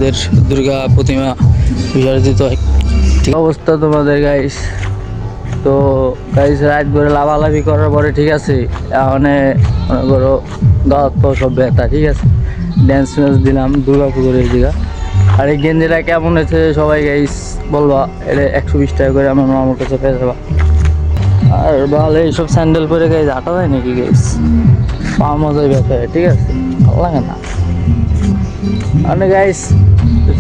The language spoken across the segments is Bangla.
আমাদের দুর্গা প্রতিমা বিসর্জিত হয়। ঠিক অবস্থা তোমাদের গাইস। তো গাইস রাত ভরে লাভালাভি করার পরে ঠিক আছে, এখন মনে করো গাঁত তো সব ব্যথা, ঠিক আছে, ড্যান্স ম্যান্স দিলাম দুর্গা পুজোর এই জায়গা। আর এই গেঞ্জিটা কেমন হয়েছে সবাই গাইস বলবা, এটা 120 টাকা করে আমার কাছে পেয়ে যাবা। আর ভালো এইসব স্যান্ডেল পরে গাইস হাঁটা যায় নাকি গাইস, পা মজাই ব্যথা হয়, ঠিক আছে, ভালো লাগে না। মানে গাইস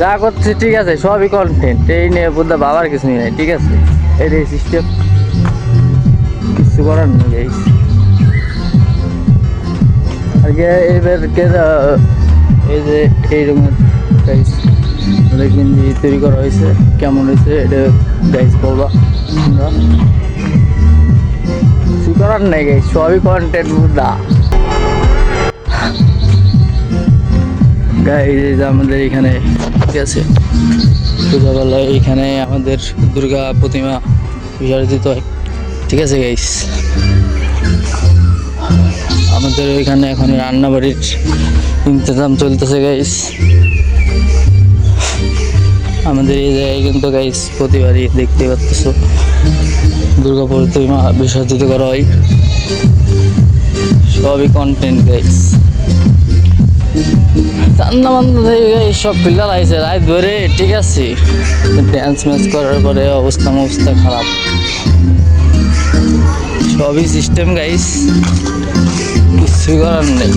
যা করছে ঠিক আছে, সবই কন্টেন্ট, এই নিয়ে বুদ্ধা বাবার কিছু নেই, ঠিক আছে, এটাই সিস্টেম, কিছু করার নেই গাইস। আর এবারকে এই যে এইরকম গাইস গেঞ্জি তৈরি করা হয়েছে, কেমন হয়েছে এটা গাইস বলবা তোমরা। কিছু করার নেই গাইস, সবই কন্টেন্ট বুদ্ধা। গাইস আমাদের এখানে ঠিক আছে পূজাবেলায় এখানে আমাদের দুর্গা প্রতিমা বিসর্জিত হয়, ঠিক আছে গাইস। আমাদের এখানে এখন রান্নাবাড়ির ইন্তজাম চলতেছে গাইস। আমাদের এই জায়গায় কিন্তু গাইস প্রতিবারই দেখতে পাচ্ছ দুর্গা প্রতিমা বিসর্জিত করা হয়, সবই কন্টেন্ট গাইস। রান্না বান্না থেকে গাইস সব পিলার আইছে রাত ধরে, ঠিক আছে, ড্যান্স ম্যাচ করার পরে অবস্থা খারাপ, সবই সিস্টেম গাইস, কিছু করার নেই।